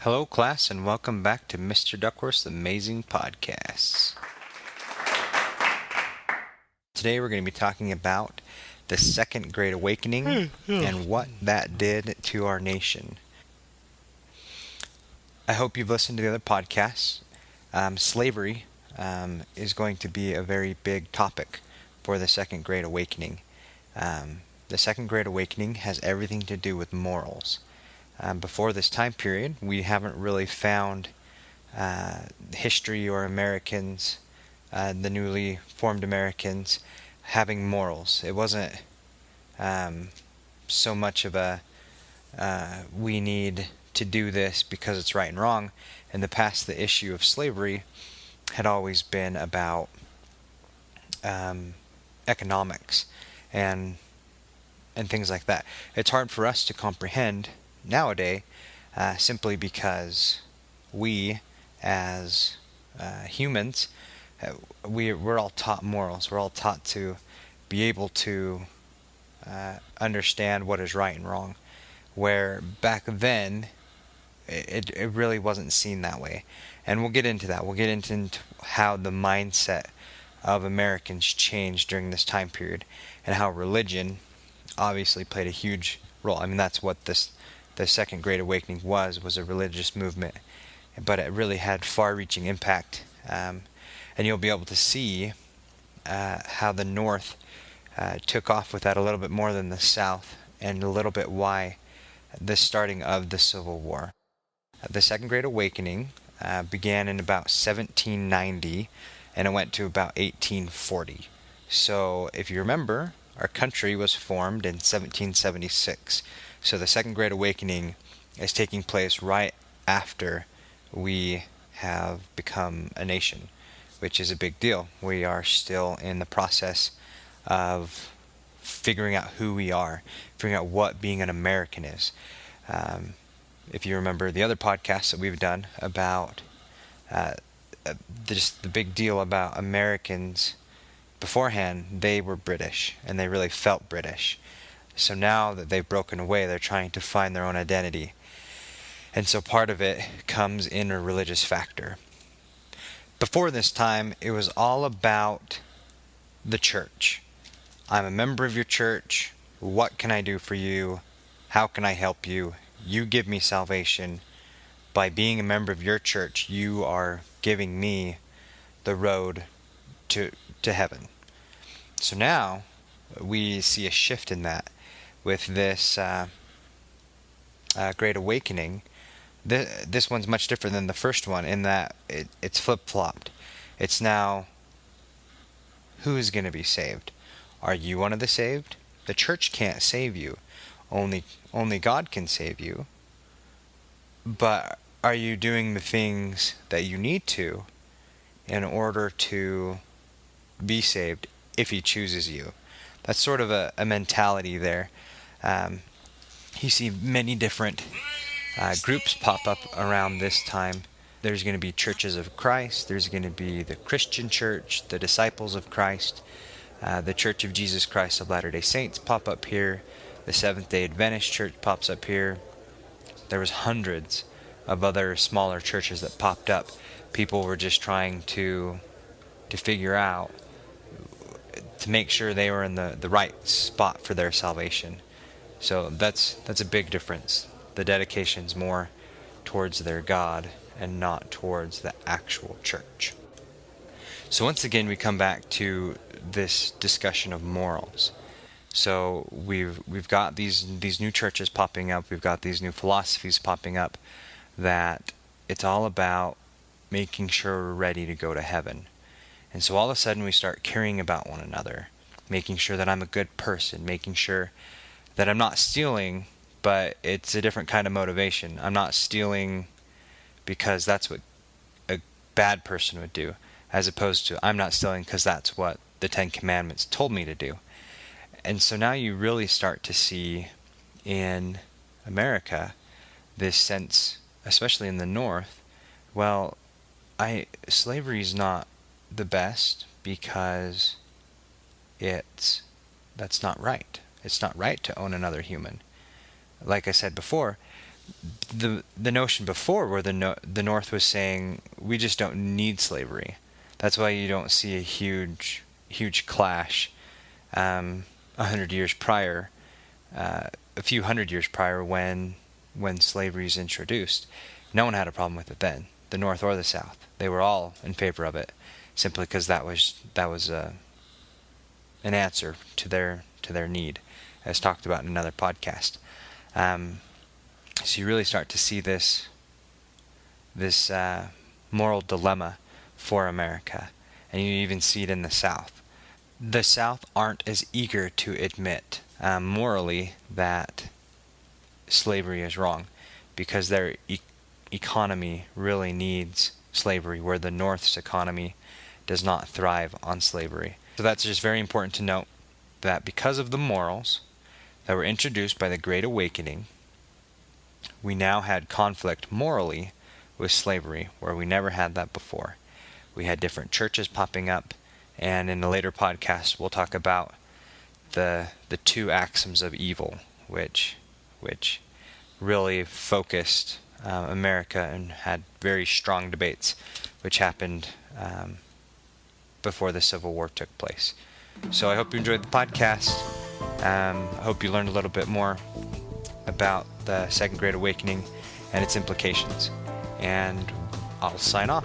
Hello, class, and welcome back to Mr. Duckworth's Amazing Podcasts. Today we're going to be talking about the Second Great Awakening and what that did to our nation. I hope you've listened to the other podcasts. Slavery is going to be a very big topic for the Second Great Awakening. The Second Great Awakening has everything to do with morals. Before this time period, we haven't really found history or Americans, the newly formed Americans, having morals. It wasn't so much of a we need to do this because it's right and wrong. In the past, the issue of slavery had always been about economics and things like that. It's hard for us to comprehend nowadays simply because we, as humans, we're all taught morals. We're all taught to be able to understand what is right and wrong, where back then it really wasn't seen that way. And we'll get into that. We'll get into how the mindset of Americans changed during this time period and how religion obviously played a huge role. I mean, that's what the Second Great Awakening was a religious movement, but it really had far-reaching impact. And you'll be able to see how the North took off with that a little bit more than the South, and a little bit why the starting of the Civil War. The Second Great Awakening began in about 1790, and it went to about 1840. So if you remember, our country was formed in 1776. So the Second Great Awakening is taking place right after we have become a nation, which is a big deal. We are still in the process of figuring out who we are, figuring out what being an American is. If you remember the other podcasts that we've done about just the big deal about Americans beforehand, they were British and they really felt British. So now that they've broken away, they're trying to find their own identity. And so part of it comes in a religious factor. Before this time, it was all about the church. I'm a member of your church. What can I do for you? How can I help you? You give me salvation. By being a member of your church, you are giving me the road to heaven. So now we see a shift in that with this Great Awakening. This one's much different than the first one in that it's flip-flopped. It's now, who is going to be saved? Are you one of the saved? The church can't save you. Only God can save you. But are you doing the things that you need to in order to be saved if he chooses you? That's sort of a mentality there. You see many different groups pop up around this time. There's going to be churches of Christ. There's going to be the Christian church, the disciples of Christ, the Church of Jesus Christ of Latter-day Saints pop up here. The Seventh-day Adventist Church pops up here. There was hundreds of other smaller churches that popped up. People were just trying to figure out, to make sure they were in the right spot for their salvation. So that's a big difference. The dedication's more towards their God and not towards the actual church. So once again, we come back to this discussion of morals. So we've got these new churches popping up. We've got these new philosophies popping up that it's all about making sure we're ready to go to heaven. And so all of a sudden we start caring about one another, making sure that I'm a good person, making sure that I'm not stealing, but it's a different kind of motivation. I'm not stealing because that's what a bad person would do, as opposed to I'm not stealing because that's what the Ten Commandments told me to do. And so now you really start to see in America this sense, especially in the North, well, slavery is not the best because that's not right. It's not right to own another human. Like I said before, the notion before where the North was saying we just don't need slavery. That's why you don't see a huge clash 100 years prior, a few hundred years prior when slavery is introduced. No one had a problem with it then, the North or the South. They were all in favor of it, simply because that was an answer to their need, as talked about in another podcast. So you really start to see this moral dilemma for America, and you even see it in the South. The South aren't as eager to admit morally that slavery is wrong, because their economy really needs slavery, where the North's economy does not thrive on slavery. So that's just very important to note, that because of the morals that were introduced by the Great Awakening, we now had conflict morally with slavery, where we never had that before. We had different churches popping up, and in a later podcast we'll talk about the two axioms of evil, which really focused America and had very strong debates, which happened before the Civil War took place. So I hope you enjoyed the podcast. I hope you learned a little bit more about the Second Great Awakening and its implications. And I'll sign off.